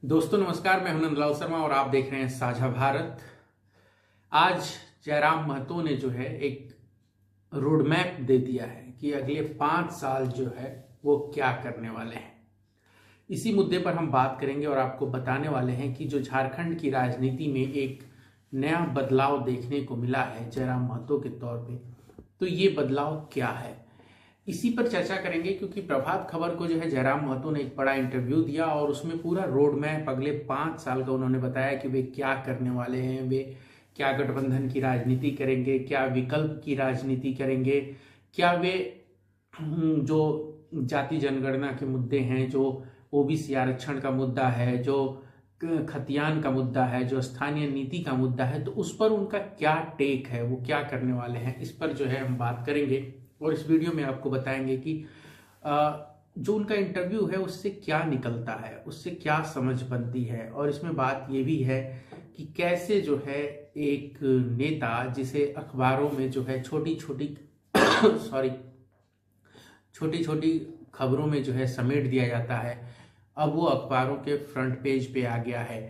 दोस्तों नमस्कार, मैं हूं नंदलाल शर्मा और आप देख रहे हैं साझा भारत। आज जयराम महतो ने जो है एक रोड मैप दे दिया है कि अगले 5 साल जो है वो क्या करने वाले हैं। इसी मुद्दे पर हम बात करेंगे और आपको बताने वाले हैं कि जो झारखंड की राजनीति में एक नया बदलाव देखने को मिला है जयराम महतो के तौर पे, तो ये बदलाव क्या है, इसी पर चर्चा करेंगे। क्योंकि प्रभात खबर को जो है जयराम महतो ने एक बड़ा इंटरव्यू दिया और उसमें पूरा रोड मैप अगले 5 साल का उन्होंने बताया कि वे क्या करने वाले हैं, वे क्या गठबंधन की राजनीति करेंगे, क्या विकल्प की राजनीति करेंगे, क्या वे जो जाति जनगणना के मुद्दे हैं, जो ओबीसी आरक्षण का मुद्दा है, जो खतियान का मुद्दा है, जो स्थानीय नीति का मुद्दा है, तो उस पर उनका क्या टेक है, वो क्या करने वाले हैं, इस पर जो है हम बात करेंगे। और इस वीडियो में आपको बताएंगे कि जो उनका इंटरव्यू है उससे क्या निकलता है, उससे क्या समझ बनती है। और इसमें बात ये भी है कि कैसे जो है एक नेता जिसे अखबारों में जो है छोटी छोटी खबरों में जो है समेट दिया जाता है, अब वो अखबारों के फ्रंट पेज पे आ गया है।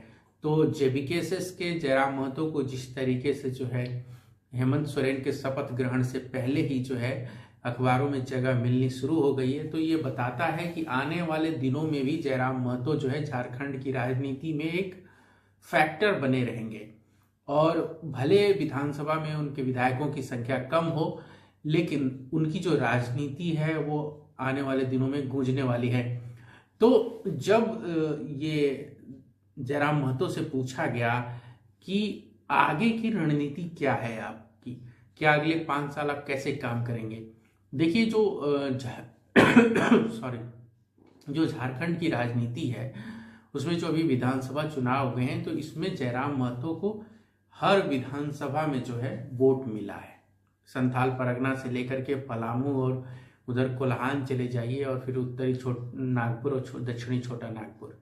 तो जेबीकेएसएस के जयराम महतो को जिस तरीके से जो है हेमंत सोरेन के शपथ ग्रहण से पहले ही जो है अखबारों में जगह मिलनी शुरू हो गई है, तो ये बताता है कि आने वाले दिनों में भी जयराम महतो जो है झारखंड की राजनीति में एक फैक्टर बने रहेंगे। और भले विधानसभा में उनके विधायकों की संख्या कम हो, लेकिन उनकी जो राजनीति है वो आने वाले दिनों में गूंजने वाली है। तो जब ये जयराम महतो से पूछा गया कि आगे की रणनीति क्या है आपकी, क्या अगले 5 साल आप कैसे काम करेंगे। देखिए जो झारखंड की राजनीति है उसमें जो अभी विधानसभा चुनाव हुए हैं, तो इसमें जयराम महतो को हर विधानसभा में जो है वोट मिला है। संथाल परगना से लेकर के पलामू और उधर कोल्हान चले जाइए और फिर उत्तरी नागपुर और दक्षिणी छोटा नागपुर।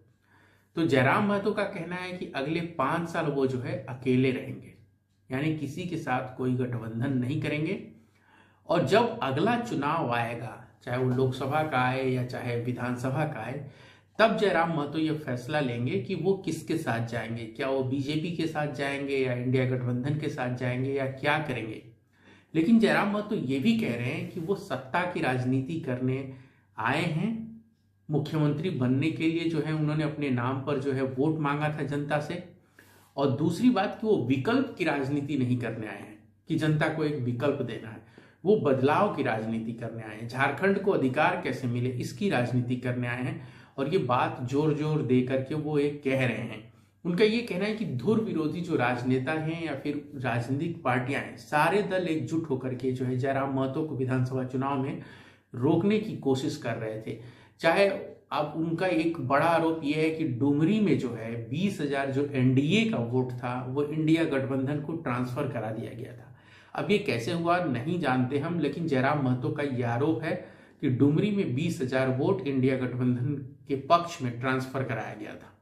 तो जयराम महतो का कहना है कि अगले 5 साल वो जो है अकेले रहेंगे, यानी किसी के साथ कोई गठबंधन नहीं करेंगे। और जब अगला चुनाव आएगा, चाहे वो लोकसभा का आए या चाहे विधानसभा का आए, तब जयराम महतो ये फैसला लेंगे कि वो किसके साथ जाएंगे, क्या वो बीजेपी के साथ जाएंगे या इंडिया गठबंधन के साथ जाएंगे या क्या करेंगे। लेकिन जयराम महतो ये भी कह रहे हैं कि वो सत्ता की राजनीति करने आए हैं, मुख्यमंत्री बनने के लिए जो है उन्होंने अपने नाम पर जो है वोट मांगा था जनता से। और दूसरी बात कि वो विकल्प की राजनीति नहीं करने आए हैं कि जनता को एक विकल्प देना है, वो बदलाव की राजनीति करने आए हैं, झारखंड को अधिकार कैसे मिले इसकी राजनीति करने आए हैं। और ये बात जोर जोर दे करके वो एक कह रहे हैं। उनका ये कहना है कि धुर विरोधी जो राजनेता हैं या फिर राजनीतिक पार्टियां हैं, सारे दल एकजुट होकर के जो है जयराम महतो को विधानसभा चुनाव में रोकने की कोशिश कर रहे थे। चाहे अब उनका एक बड़ा आरोप यह है कि डुमरी में जो है 20,000 जो एनडीए का वोट था वो इंडिया गठबंधन को ट्रांसफर करा दिया गया था। अब ये कैसे हुआ नहीं जानते हम, लेकिन जयराम महतो का यह आरोप है कि डुमरी में 20,000 वोट इंडिया गठबंधन के पक्ष में ट्रांसफर कराया गया था।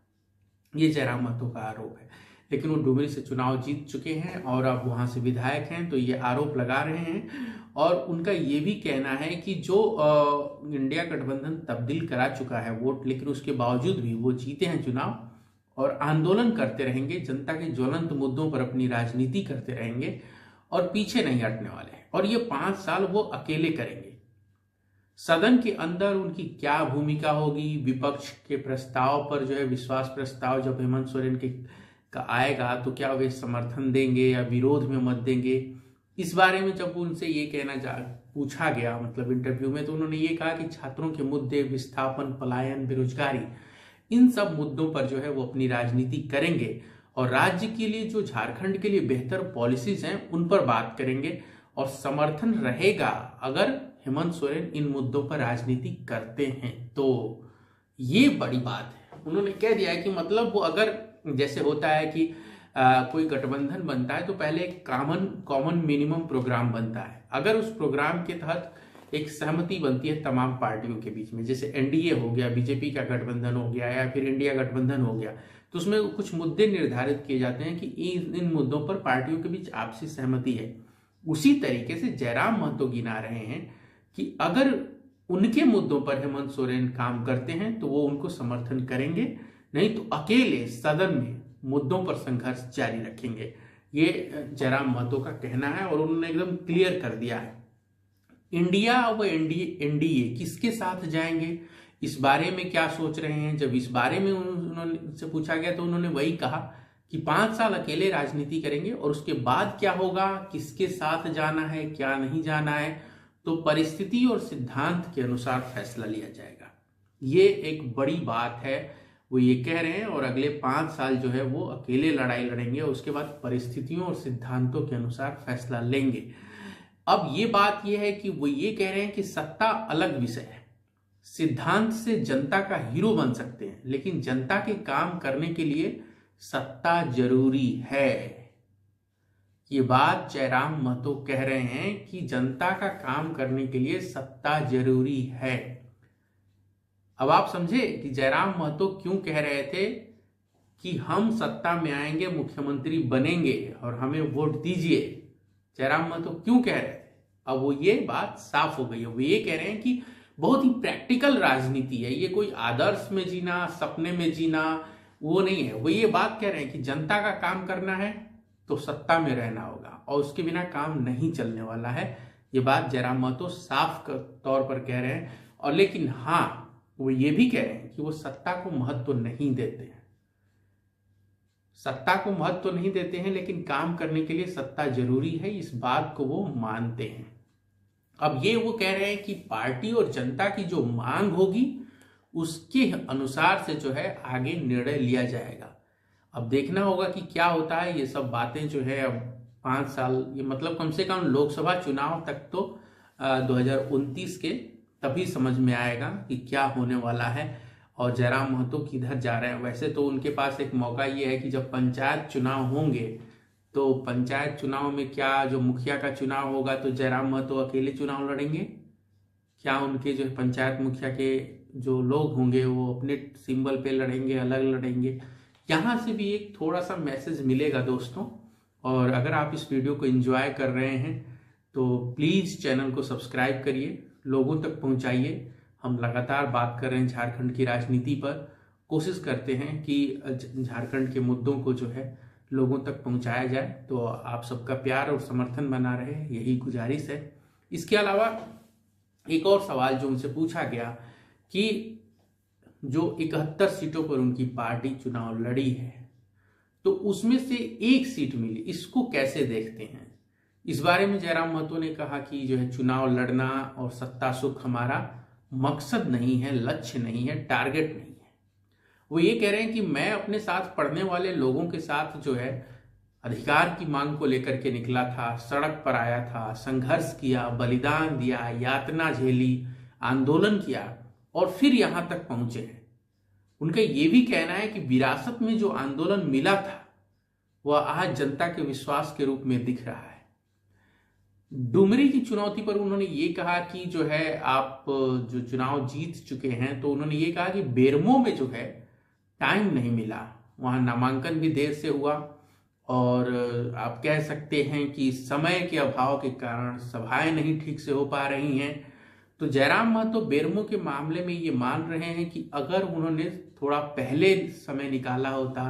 ये जयराम महतो का आरोप है, लेकिन वो डुमरी से चुनाव जीत चुके हैं और अब वहां से विधायक हैं, तो ये आरोप लगा रहे हैं। और उनका ये भी कहना है कि जो इंडिया गठबंधन तब्दील करा चुका है वोट, लेकिन उसके बावजूद भी वो जीते हैं चुनाव और आंदोलन करते रहेंगे, जनता के ज्वलंत मुद्दों पर अपनी राजनीति करते रहेंगे और पीछे नहीं हटने वाले हैं। और ये 5 साल वो अकेले करेंगे। सदन के अंदर उनकी क्या भूमिका होगी, विपक्ष के प्रस्ताव पर जो है विश्वास प्रस्ताव जब हेमंत सोरेन का आएगा तो क्या वे समर्थन देंगे या विरोध में मत देंगे, इस बारे में जब उनसे ये पूछा गया मतलब इंटरव्यू में, तो उन्होंने ये कहा कि छात्रों के मुद्दे, विस्थापन, पलायन, बेरोजगारी, इन सब मुद्दों पर जो है वो अपनी राजनीति करेंगे और राज्य के लिए जो झारखंड के लिए बेहतर पॉलिसीज हैं उन पर बात करेंगे। और समर्थन रहेगा अगर हेमंत सोरेन इन मुद्दों पर राजनीति करते हैं। तो ये बड़ी बात है, उन्होंने कह दिया है कि मतलब वो अगर जैसे होता है कि कोई गठबंधन बनता है तो पहले एक कॉमन मिनिमम प्रोग्राम बनता है। अगर उस प्रोग्राम के तहत एक सहमति बनती है तमाम पार्टियों के बीच में, जैसे एनडीए हो गया, बीजेपी का गठबंधन हो गया या फिर इंडिया गठबंधन हो गया, तो उसमें कुछ मुद्दे निर्धारित किए जाते हैं कि इन मुद्दों पर पार्टियों के बीच आपसी सहमति है। उसी तरीके से जयराम महतो गिना रहे हैं कि अगर उनके मुद्दों पर हेमंत सोरेन काम करते हैं तो वो उनको समर्थन करेंगे, नहीं तो अकेले सदन में मुद्दों पर संघर्ष जारी रखेंगे। ये जयराम महतो का कहना है और उन्होंने एकदम क्लियर कर दिया है। इंडिया व एनडीए किसके साथ जाएंगे, इस बारे में क्या सोच रहे हैं, जब इस बारे में उन्होंने से पूछा गया तो उन्होंने वही कहा कि 5 साल अकेले राजनीति करेंगे और उसके बाद क्या होगा, किसके साथ जाना है, क्या नहीं जाना है, तो परिस्थिति और सिद्धांत के अनुसार फैसला लिया जाएगा। ये एक बड़ी बात है, वो ये कह रहे हैं। और अगले 5 साल जो है वो अकेले लड़ाई लड़ेंगे और उसके बाद परिस्थितियों और सिद्धांतों के अनुसार फैसला लेंगे। अब ये बात ये है कि वो ये कह रहे हैं कि सत्ता अलग विषय है, सिद्धांत से जनता का हीरो बन सकते हैं, लेकिन जनता के काम करने के लिए सत्ता जरूरी है। ये बात जयराम महतो कह रहे हैं कि जनता का काम करने के लिए सत्ता जरूरी है। अब आप समझे कि जयराम महतो क्यों कह रहे थे कि हम सत्ता में आएंगे, मुख्यमंत्री बनेंगे और हमें वोट दीजिए। जयराम महतो क्यों कह रहे थे, अब वो ये बात साफ हो गई है। वो ये कह रहे हैं कि बहुत ही प्रैक्टिकल राजनीति है, ये कोई आदर्श में जीना, सपने में जीना वो नहीं है। वो ये बात कह रहे हैं कि जनता का काम करना है तो सत्ता में रहना होगा और उसके बिना काम नहीं चलने वाला है। ये बात जयराम महतो साफ तौर पर कह रहे हैं। और लेकिन हाँ, वो ये भी कह रहे हैं कि वो सत्ता को महत्व नहीं देते हैं, सत्ता को महत्व नहीं देते हैं, लेकिन काम करने के लिए सत्ता जरूरी है, इस बात को वो मानते हैं। अब ये वो कह रहे हैं कि पार्टी और जनता की जो मांग होगी उसके अनुसार से जो है आगे निर्णय लिया जाएगा। अब देखना होगा कि क्या होता है। ये सब बातें जो है अब 5 साल, ये मतलब कम से कम लोकसभा चुनाव तक तो 2029 के तभी समझ में आएगा कि क्या होने वाला है और जयराम महतो किधर जा रहे हैं। वैसे तो उनके पास एक मौका ये है कि जब पंचायत चुनाव होंगे तो पंचायत चुनाव में क्या, जो मुखिया का चुनाव होगा तो जयराम महतो अकेले चुनाव लड़ेंगे, क्या उनके जो पंचायत मुखिया के जो लोग होंगे वो अपने सिंबल पे लड़ेंगे, अलग लड़ेंगे। यहाँ से भी एक थोड़ा सा मैसेज मिलेगा दोस्तों। और अगर आप इस वीडियो को एंजॉय कर रहे हैं तो प्लीज़ चैनल को सब्सक्राइब करिए, लोगों तक पहुँचाइए। हम लगातार बात कर रहे हैं झारखंड की राजनीति पर, कोशिश करते हैं कि झारखंड के मुद्दों को जो है लोगों तक पहुँचाया जाए। तो आप सबका प्यार और समर्थन बना रहे, यही गुजारिश है। इसके अलावा एक और सवाल जो उनसे पूछा गया कि जो 71 सीटों पर उनकी पार्टी चुनाव लड़ी है तो उसमें से एक सीट मिली, इसको कैसे देखते हैं। इस बारे में जयराम महतो ने कहा कि जो है चुनाव लड़ना और सत्ता सुख हमारा मकसद नहीं है, लक्ष्य नहीं है, टारगेट नहीं है। वो ये कह रहे हैं कि मैं अपने साथ पढ़ने वाले लोगों के साथ जो है अधिकार की मांग को लेकर के निकला था, सड़क पर आया था, संघर्ष किया, बलिदान दिया, यातना झेली, आंदोलन किया और फिर यहां तक पहुंचे हैं। उनका ये भी कहना है कि विरासत में जो आंदोलन मिला था वह आज जनता के विश्वास के रूप में दिख रहा है। डुमरी की चुनौती पर उन्होंने ये कहा कि जो है आप जो चुनाव जीत चुके हैं, तो उन्होंने ये कहा कि बेरमो में जो है टाइम नहीं मिला, वहां नामांकन भी देर से हुआ और आप कह सकते हैं कि समय के अभाव के कारण सभाएं नहीं ठीक से हो पा रही हैं। तो जयराम महतो बेरमो के मामले में ये मान रहे हैं कि अगर उन्होंने थोड़ा पहले समय निकाला होता,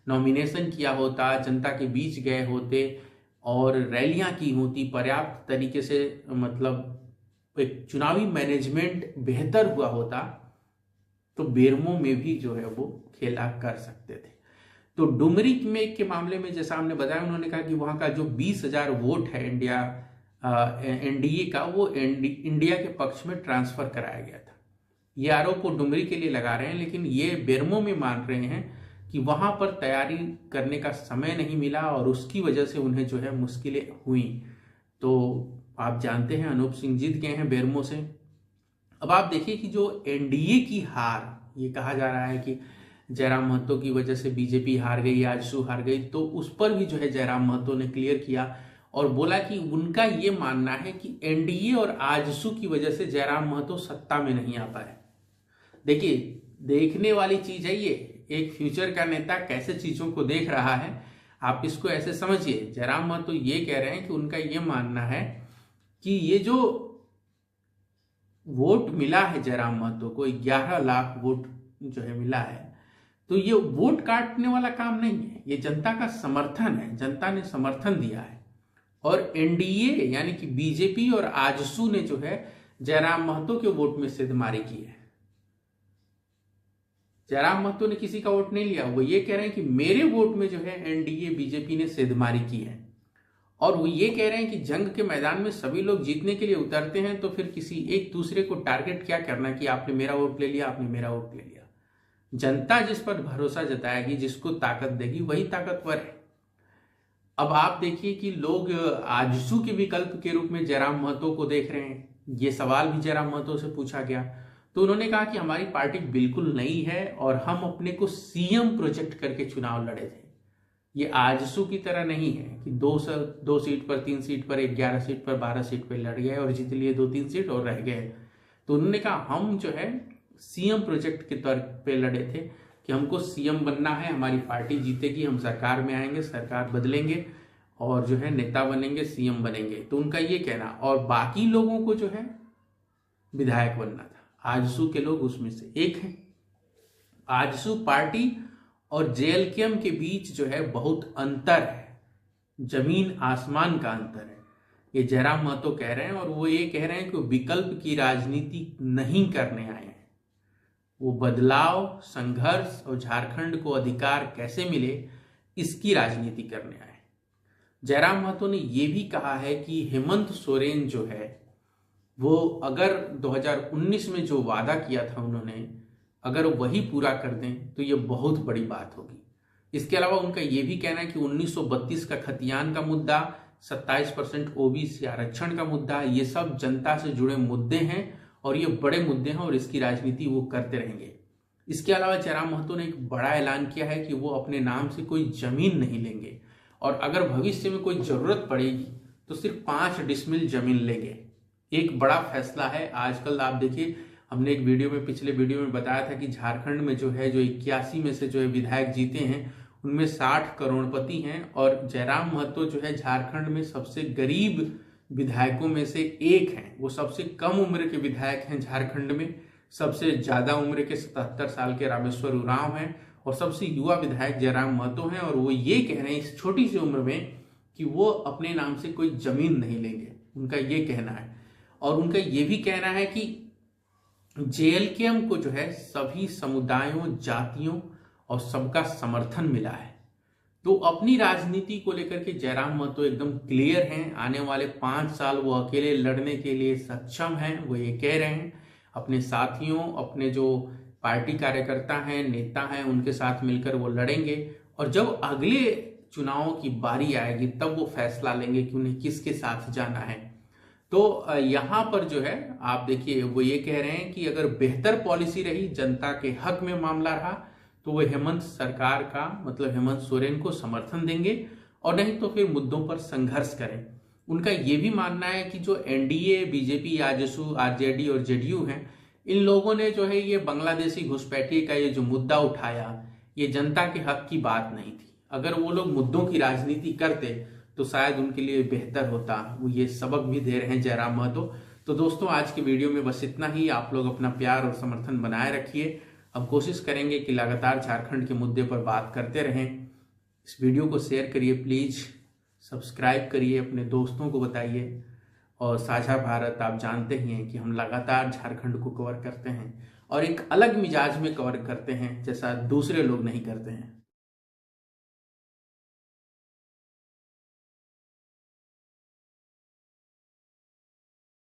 नॉमिनेशन किया होता, जनता के बीच गए होते और रैलियां की होती, पर्याप्त तरीके से मतलब एक चुनावी मैनेजमेंट बेहतर हुआ होता, तो बेरमो में भी जो है वो खेला कर सकते थे। तो डुमरी में के मामले में जैसा हमने बताया, उन्होंने कहा कि वहां का जो 20,000 वोट है एनडीए का, वो इंडिया के पक्ष में ट्रांसफर कराया गया था। ये आरोप वो डुमरी के लिए लगा रहे हैं, लेकिन ये बेरमो में मान रहे हैं कि वहां पर तैयारी करने का समय नहीं मिला और उसकी वजह से उन्हें जो है मुश्किलें हुई। तो आप जानते हैं अनूप सिंह जीत गए हैं बेरमो से। अब आप देखिए कि जो एनडीए की हार, ये कहा जा रहा है कि जयराम महतो की वजह से बीजेपी हार गई, आजसू हार गई, तो उस पर भी जो है जयराम महतो ने क्लियर किया और बोला कि उनका ये मानना है कि एनडीए और आजसू की वजह से जयराम महतो सत्ता में नहीं आ पाए। देखिए, देखने वाली चीज है ये, एक फ्यूचर का नेता कैसे चीजों को देख रहा है, आप इसको ऐसे समझिए। जयराम महतो ये कह रहे हैं कि उनका ये मानना है कि ये जो वोट मिला है जयराम महतो को, 11 लाख वोट जो है मिला है, तो ये वोट काटने वाला काम नहीं है, ये जनता का समर्थन है, जनता ने समर्थन दिया है। और एनडीए यानी कि बीजेपी और आजसू ने जो है जयराम महतो के वोट में सेंधमारी की है। जयराम महतो ने किसी का वोट नहीं लिया, वो ये कह रहे हैं कि मेरे वोट में जो है एनडीए बीजेपी ने सेंधमारी की है। और वो ये कह रहे हैं कि जंग के मैदान में सभी लोग जीतने के लिए उतरते हैं, तो फिर किसी एक दूसरे को टारगेट क्या करना कि आपने मेरा वोट ले लिया, आपने मेरा वोट ले लिया। जनता जिस पर भरोसा जताएगी, जिसको ताकत देगी, वही ताकतवर है। अब आप देखिए कि लोग आजसू के विकल्प के रूप में जयराम महतो को देख रहे हैं। ये सवाल भी जयराम महतो से पूछा गया तो उन्होंने कहा कि हमारी पार्टी बिल्कुल नई है और हम अपने को सीएम प्रोजेक्ट करके चुनाव लड़े थे। ये आजसू की तरह नहीं है कि 2 सीट पर, 3 सीट पर, 11 सीट पर, 12 सीट पर लड़ गए और जीत लिए 2-3 सीट और रह गए। तो उन्होंने कहा हम जो है सीएम प्रोजेक्ट के तौर पे लड़े थे कि हमको सीएम बनना है, हमारी पार्टी जीतेगी, हम सरकार में आएंगे, सरकार बदलेंगे और जो है नेता बनेंगे, सीएम बनेंगे। तो उनका ये कहना, और बाकी लोगों को जो है विधायक बनना था। आजसू के लोग उसमें से एक हैं। आजसू पार्टी और जेएलकेएम के बीच जो है बहुत अंतर है, जमीन आसमान का अंतर है, ये जयराम महतो कह रहे हैं। और वो ये कह रहे हैं कि विकल्प की राजनीति नहीं करने आए हैं, वो बदलाव, संघर्ष और झारखंड को अधिकार कैसे मिले इसकी राजनीति करने आए। जयराम महतो ने यह भी कहा है कि हेमंत सोरेन जो है वो अगर 2019 में जो वादा किया था उन्होंने, अगर वही पूरा कर दें तो ये बहुत बड़ी बात होगी। इसके अलावा उनका यह भी कहना है कि 1932 का खतियान का मुद्दा, 27% ओबीसी आरक्षण का मुद्दा, ये सब जनता से जुड़े मुद्दे हैं और ये बड़े मुद्दे हैं और इसकी राजनीति वो करते रहेंगे। इसके अलावा जयराम महतो ने एक बड़ा ऐलान किया है कि वो अपने नाम से कोई जमीन नहीं लेंगे और अगर भविष्य में कोई जरूरत पड़ेगी तो सिर्फ 5 डिसमिल जमीन लेंगे। एक बड़ा फैसला है। आजकल आप देखिए, हमने एक वीडियो में, पिछले वीडियो में बताया था कि झारखंड में जो 81 में से जो है विधायक जीते हैं उनमें 60 करोड़पति हैं और जयराम महतो जो है झारखंड में सबसे गरीब विधायकों में से एक हैं। वो सबसे कम उम्र के विधायक हैं झारखंड में, सबसे ज्यादा उम्र के 77 साल के रामेश्वर उरांव हैं और सबसे युवा विधायक जयराम महतो हैं। और वो ये कह रहे हैं इस छोटी सी उम्र में कि वो अपने नाम से कोई जमीन नहीं लेंगे, उनका ये कहना है। और उनका ये भी कहना है कि जेएलकेएम को जो है सभी समुदायों, जातियों और सबका समर्थन मिला है। तो अपनी राजनीति को लेकर के जयराम महतो एकदम क्लियर हैं। आने वाले 5 साल वो अकेले लड़ने के लिए सक्षम हैं, वो ये कह रहे हैं। अपने साथियों, अपने जो पार्टी कार्यकर्ता हैं, नेता हैं, उनके साथ मिलकर वो लड़ेंगे और जब अगले चुनावों की बारी आएगी तब वो फैसला लेंगे कि उन्हें किसके साथ जाना है। तो यहाँ पर जो है आप देखिए, वो ये कह रहे हैं कि अगर बेहतर पॉलिसी रही, जनता के हक में मामला रहा, तो वो हेमंत सरकार का, मतलब हेमंत सोरेन को समर्थन देंगे और नहीं तो फिर मुद्दों पर संघर्ष करें। उनका ये भी मानना है कि जो एनडीए, बीजेपी, आजसू, आरजेडी और जेडीयू हैं, इन लोगों ने जो है ये बांग्लादेशी घुसपैठिए का ये जो मुद्दा उठाया, ये जनता के हक की बात नहीं थी। अगर वो लोग मुद्दों की राजनीति करते तो शायद उनके लिए बेहतर होता। वो ये सबक भी दे रहे हैं जयराम महतो। तो दोस्तों, आज के वीडियो में बस इतना ही। आप लोग अपना प्यार और समर्थन बनाए रखिए। हम कोशिश करेंगे कि लगातार झारखंड के मुद्दे पर बात करते रहें। इस वीडियो को शेयर करिए प्लीज, सब्सक्राइब करिए, अपने दोस्तों को बताइए। और साझा भारत आप जानते ही हैं कि हम लगातार झारखंड को कवर करते हैं और एक अलग मिजाज में कवर करते हैं, जैसा दूसरे लोग नहीं करते हैं।